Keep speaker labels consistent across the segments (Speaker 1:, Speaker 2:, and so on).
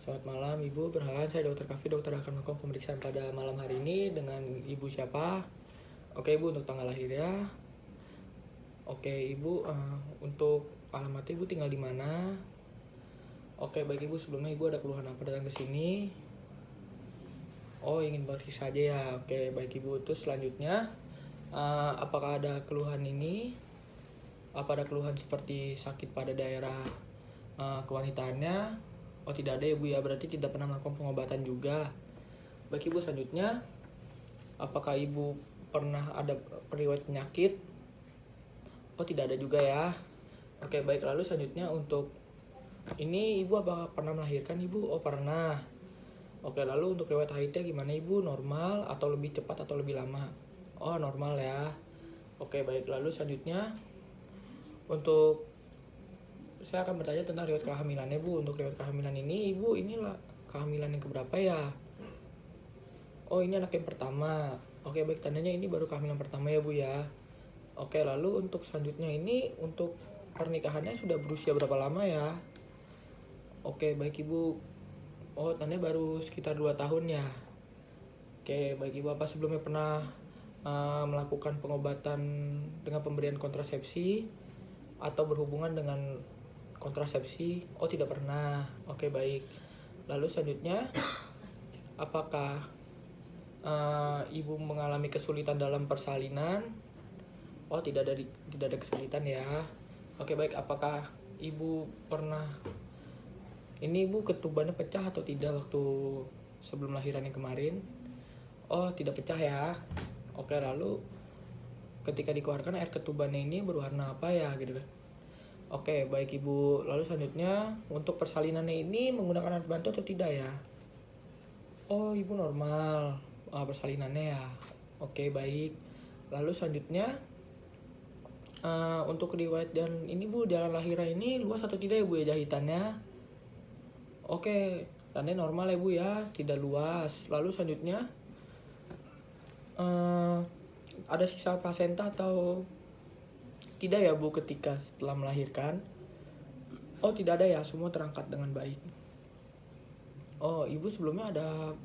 Speaker 1: Selamat malam Ibu, perkenalkan saya Dr. Kafi. Dokter akan melakukan pemeriksaan pada malam hari ini dengan Ibu siapa? Oke Ibu, untuk tanggal lahirnya. Oke Ibu, untuk alamat Ibu tinggal di mana? Oke baik Ibu, sebelumnya Ibu ada keluhan apa datang ke sini? Oh, ingin periksa saja ya. Oke baik Ibu, terus selanjutnya apakah ada keluhan ini? Apa ada keluhan seperti sakit pada daerah kewanitaannya? Oh tidak ada ya Bu ya, berarti tidak pernah melakukan pengobatan juga. Baik Ibu, selanjutnya apakah Ibu pernah ada riwayat penyakit? Oh tidak ada juga ya. Oke baik, lalu selanjutnya untuk ini Ibu apakah pernah melahirkan Ibu? Oh pernah. Oke, lalu untuk riwayat haidnya gimana Ibu? Normal atau lebih cepat atau lebih lama? Oh normal ya. Oke baik, lalu selanjutnya untuk saya akan bertanya tentang riwayat kehamilannya Bu. Untuk riwayat kehamilan ini Ibu inilah kehamilan yang keberapa ya? Oh ini anak yang pertama. Oke baik, tandanya ini baru kehamilan pertama ya Bu ya. Oke, lalu untuk selanjutnya ini untuk pernikahannya sudah berusia berapa lama ya? Oke baik Ibu. Oh tandanya baru sekitar 2 tahun ya. Oke baik Ibu, apa sebelumnya pernah melakukan pengobatan dengan pemberian kontrasepsi atau berhubungan dengan kontrasepsi? Oh tidak pernah. Oke baik. Lalu selanjutnya apakah Ibu mengalami kesulitan dalam persalinan? Oh tidak ada kesulitan ya. Oke baik, apakah Ibu pernah ini Ibu ketubannya pecah atau tidak waktu sebelum lahiran yang kemarin? Oh tidak pecah ya. Oke, lalu ketika dikeluarkan air ketubannya ini berwarna apa ya gitu kan? Oke baik Ibu, lalu selanjutnya untuk persalinannya ini menggunakan alat bantu atau tidak ya? Oh Ibu normal persalinannya ya. Oke baik, lalu selanjutnya untuk riwayat dan ini Bu, jalan lahirnya ini luas atau tidak ya Bu ya jahitannya? Oke, tandanya normal ya Bu ya, tidak luas. Lalu selanjutnya ada sisa plasenta atau tidak ya Bu ketika setelah melahirkan? Oh tidak ada ya, semua terangkat dengan baik. Oh Ibu sebelumnya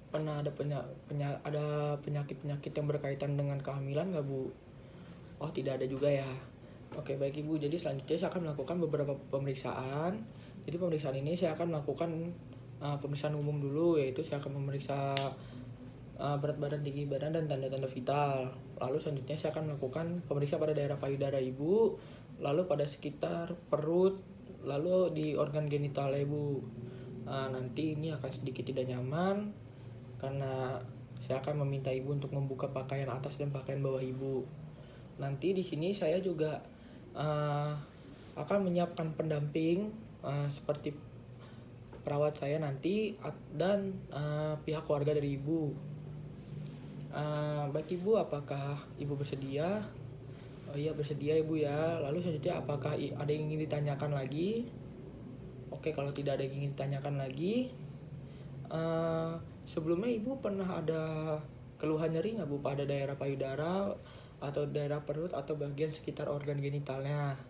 Speaker 1: pernah ada penyakit-penyakit yang berkaitan dengan kehamilan nggak Bu? Oh tidak ada juga ya. Oke baik Ibu, jadi selanjutnya saya akan melakukan beberapa pemeriksaan. Jadi pemeriksaan ini saya akan melakukan pemeriksaan umum dulu, yaitu saya akan memeriksa berat badan, tinggi badan, dan tanda-tanda vital. Lalu selanjutnya saya akan melakukan pemeriksaan pada daerah payudara Ibu, lalu pada sekitar perut, lalu di organ genital Ibu. Nanti ini akan sedikit tidak nyaman karena saya akan meminta Ibu untuk membuka pakaian atas dan pakaian bawah Ibu. Nanti di sini saya juga akan menyiapkan pendamping seperti perawat saya nanti dan pihak keluarga dari Ibu. Baik Ibu, apakah Ibu bersedia? Oh iya bersedia Ibu ya. Lalu selanjutnya apakah ada yang ingin ditanyakan lagi? Oke, kalau tidak ada yang ingin ditanyakan lagi, sebelumnya Ibu pernah ada keluhan nyeri nggak Bu pada daerah payudara atau daerah perut atau bagian sekitar organ genitalnya?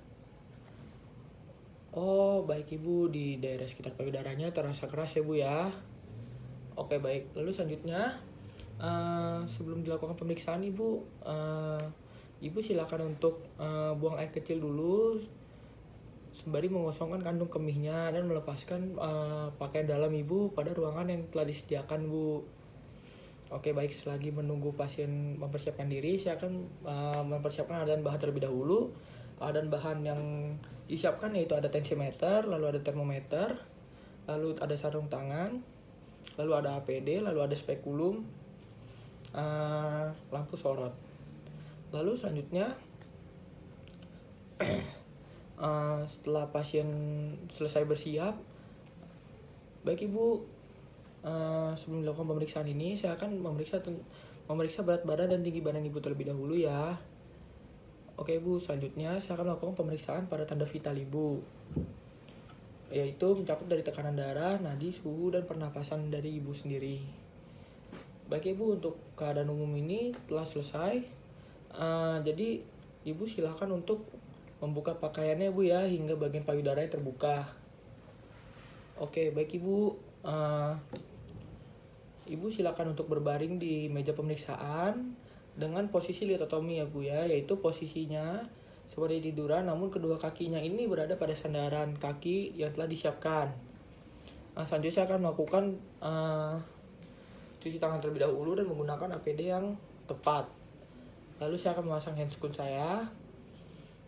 Speaker 1: Oh baik Ibu, di daerah sekitar payudaranya terasa keras ya Bu ya. Oke baik, lalu selanjutnya sebelum dilakukan pemeriksaan Ibu silakan untuk buang air kecil dulu sembari mengosongkan kandung kemihnya dan melepaskan pakaian dalam Ibu pada ruangan yang telah disediakan Bu. Oke baik, selagi menunggu pasien mempersiapkan diri, saya akan mempersiapkan alat dan bahan terlebih dahulu. Alat dan bahan yang disiapkan yaitu ada tensimeter, lalu ada termometer, lalu ada sarung tangan, lalu ada APD, lalu ada spekulum, lampu sorot. Lalu selanjutnya setelah pasien selesai bersiap, baik Ibu, sebelum dilakukan pemeriksaan ini saya akan memeriksa berat badan dan tinggi badan Ibu terlebih dahulu ya. Oke Ibu, selanjutnya saya akan melakukan pemeriksaan pada tanda vital Ibu, yaitu mencakup dari tekanan darah, nadi, suhu, dan pernapasan dari Ibu sendiri. Baik Ibu, untuk keadaan umum ini telah selesai. Jadi Ibu silakan untuk membuka pakaiannya Bu ya, hingga bagian payudaranya terbuka. Oke, baik Ibu. Ibu silakan untuk berbaring di meja pemeriksaan dengan posisi litotomi ya Bu ya, yaitu posisinya seperti tiduran namun kedua kakinya ini berada pada sandaran kaki yang telah disiapkan. Selanjutnya saya akan melakukan cuci tangan terlebih dahulu dan menggunakan APD yang tepat. Lalu saya akan memasang handscoon saya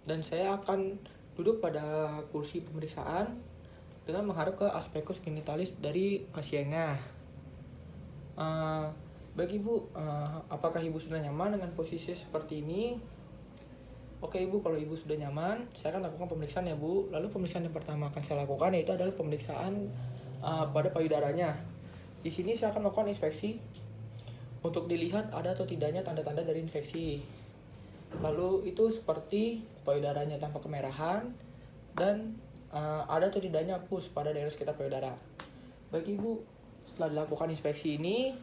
Speaker 1: dan saya akan duduk pada kursi pemeriksaan dengan menghadap ke aspekus genitalis dari pasiennya. Baik Ibu, apakah Ibu sudah nyaman dengan posisi seperti ini? Oke Ibu, kalau Ibu sudah nyaman, saya akan lakukan pemeriksaan ya Bu. Lalu pemeriksaan yang pertama akan saya lakukan yaitu adalah pemeriksaan pada payudaranya. Di sini saya akan melakukan inspeksi untuk dilihat ada atau tidaknya tanda-tanda dari infeksi. Lalu itu seperti payudaranya tampak kemerahan dan ada atau tidaknya pus pada daerah sekitar payudara. Baik Ibu, setelah dilakukan inspeksi ini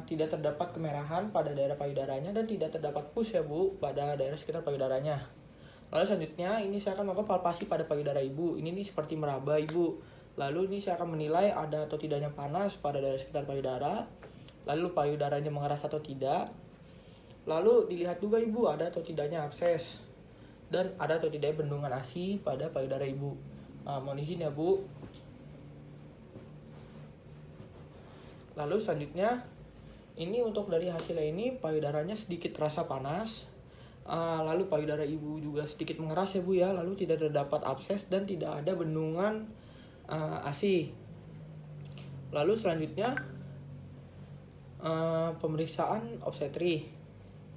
Speaker 1: tidak terdapat kemerahan pada daerah payudaranya dan tidak terdapat pus ya Bu pada daerah sekitar payudaranya. Lalu selanjutnya ini saya akan melakukan palpasi pada payudara Ibu. Ini seperti meraba Ibu. Lalu ini saya akan menilai ada atau tidaknya panas pada daerah sekitar payudara. Lalu payudaranya mengeras atau tidak. Lalu dilihat juga Ibu ada atau tidaknya abses. Dan ada atau tidaknya bendungan ASI pada payudara Ibu. Mohon izin ya Bu. Lalu selanjutnya ini untuk dari hasilnya ini payudaranya sedikit terasa panas. Lalu payudara Ibu juga sedikit mengeras ya Bu ya. Lalu tidak terdapat abses dan tidak ada bendungan ASI. Lalu selanjutnya pemeriksaan obstetri.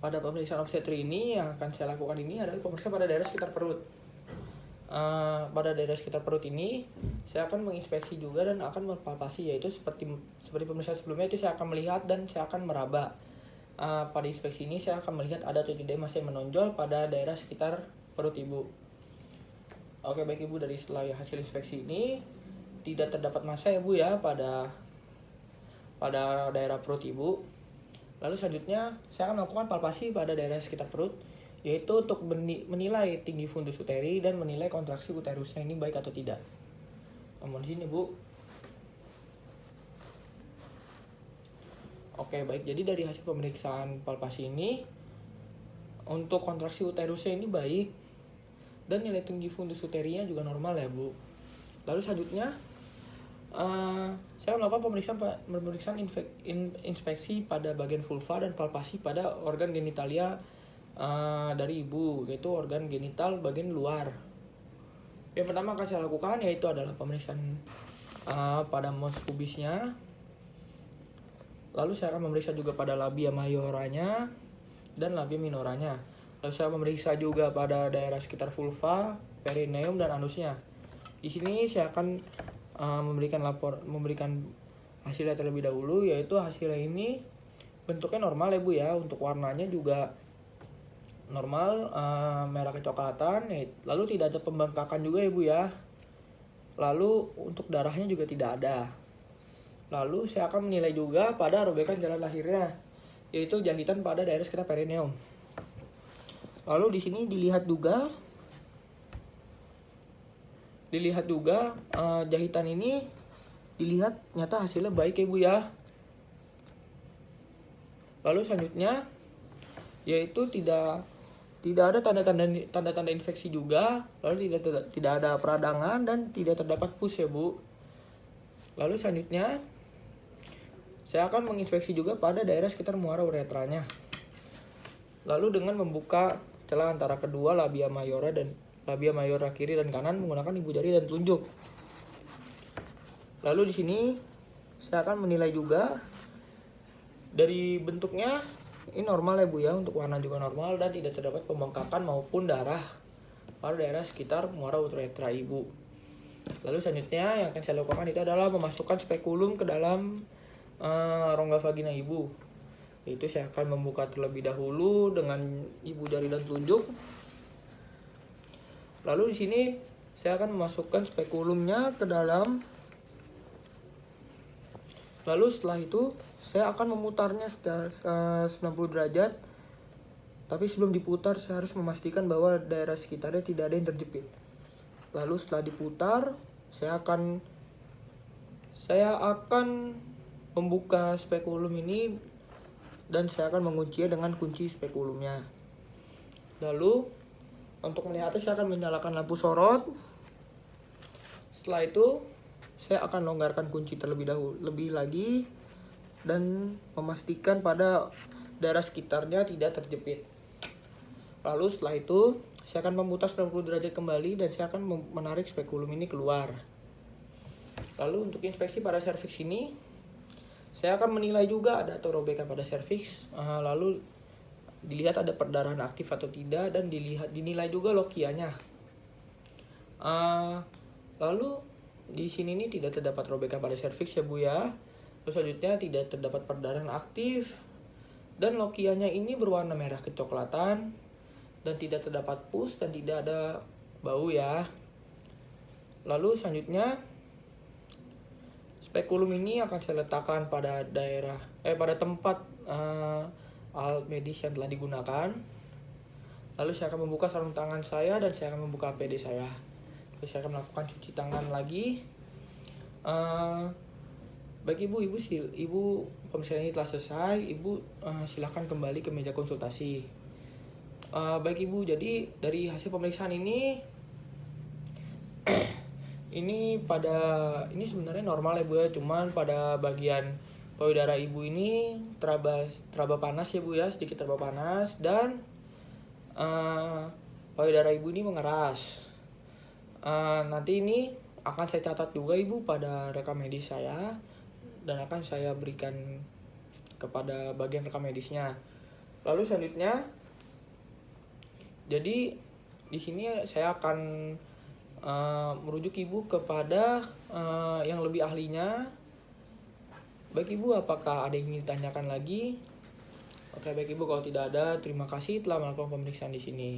Speaker 1: Pada pemeriksaan obstetri ini yang akan saya lakukan ini adalah pemeriksaan pada daerah sekitar perut. Pada daerah sekitar perut ini saya akan menginspeksi juga dan akan mempalpasi, yaitu seperti pemeriksaan sebelumnya itu saya akan melihat dan saya akan meraba. Pada inspeksi ini saya akan melihat ada atau tidak massa yang menonjol pada daerah sekitar perut Ibu. Oke baik Ibu, dari setelah hasil inspeksi ini tidak terdapat massa ya Bu ya pada daerah perut Ibu. Lalu selanjutnya saya akan melakukan palpasi pada daerah sekitar perut, yaitu untuk menilai tinggi fundus uteri dan menilai kontraksi uterusnya ini baik atau tidak. Mohon izin Ibu. Oke baik, jadi dari hasil pemeriksaan palpasi ini untuk kontraksi uterusnya ini baik dan nilai tinggi fundus uterinya juga normal ya Bu. Lalu selanjutnya saya melakukan pemeriksaan inspeksi pada bagian vulva dan palpasi pada organ genitalia dari Ibu, yaitu organ genital bagian luar. Yang pertama akan saya lakukan yaitu adalah pemeriksaan pada mons pubisnya. Lalu saya akan memeriksa juga pada labia majoranya dan labia minoranya. Lalu saya memeriksa juga pada daerah sekitar vulva, perineum dan anusnya. Di sini saya akan memberikan hasilnya terlebih dahulu, yaitu hasilnya ini bentuknya normal ya Bu ya. Untuk warnanya juga normal, merah kecoklatan, lalu tidak ada pembengkakan juga ya Bu ya. Lalu untuk darahnya juga tidak ada. Lalu saya akan menilai juga pada robekan jalan lahirnya, yaitu jahitan pada daerah sekitar perineum. Lalu di sini dilihat juga jahitan ini dilihat nyata hasilnya baik ya Bu ya. Lalu selanjutnya yaitu tidak ada tanda-tanda infeksi juga, lalu tidak ada peradangan dan tidak terdapat pus ya Bu. Lalu selanjutnya saya akan menginspeksi juga pada daerah sekitar muara uretranya. Lalu dengan membuka celah antara kedua labia majora kiri dan kanan menggunakan ibu jari dan telunjuk. Lalu di sini saya akan menilai juga dari bentuknya ini normal ya Bu ya, untuk warna juga normal dan tidak terdapat pembengkakan maupun darah pada daerah sekitar muara uretra Ibu. Lalu selanjutnya yang akan saya lakukan itu adalah memasukkan spekulum ke dalam rongga vagina Ibu. Itu saya akan membuka terlebih dahulu dengan ibu jari dan telunjuk. Lalu di sini saya akan memasukkan spekulumnya ke dalam. Lalu setelah itu saya akan memutarnya secara 90 derajat. Tapi sebelum diputar saya harus memastikan bahwa daerah sekitarnya tidak ada yang terjepit. Lalu setelah diputar, saya akan membuka spekulum ini dan saya akan menguncinya dengan kunci spekulumnya. Lalu untuk melihatnya saya akan menyalakan lampu sorot. Setelah itu saya akan longgarkan kunci lebih lagi dan memastikan pada daerah sekitarnya tidak terjepit. Lalu setelah itu saya akan memutar 90 derajat kembali dan saya akan menarik spekulum ini keluar. Lalu untuk inspeksi pada serviks ini saya akan menilai juga ada atau robekan pada serviks, lalu dilihat ada perdarahan aktif atau tidak, dan dinilai juga lokianya. Lalu di sini ini tidak terdapat robekan pada serviks ya Bu ya. Terus selanjutnya tidak terdapat perdarahan aktif dan lokianya ini berwarna merah kecoklatan dan tidak terdapat pus dan tidak ada bau ya. Lalu selanjutnya spekulum ini akan saya letakkan pada pada tempat alat medis yang telah digunakan. Lalu saya akan membuka sarung tangan saya dan saya akan membuka APD saya. Lalu saya akan melakukan cuci tangan lagi. Baik ibu pemeriksaan ini telah selesai. Ibu silakan kembali ke meja konsultasi. Baik ibu, jadi dari hasil pemeriksaan ini ini sebenarnya normal ya Bu ya, cuman pada bagian payudara ibu ini teraba panas ya Bu ya, sedikit teraba panas, dan payudara ibu ini mengeras. Nanti ini akan saya catat juga Ibu pada rekam medis saya dan akan saya berikan kepada bagian rekam medisnya. Lalu selanjutnya, jadi di sini saya akan merujuk Ibu kepada yang lebih ahlinya. Baik Ibu, apakah ada yang ingin ditanyakan lagi? Oke baik Ibu, kalau tidak ada, terima kasih telah melakukan pemeriksaan di sini.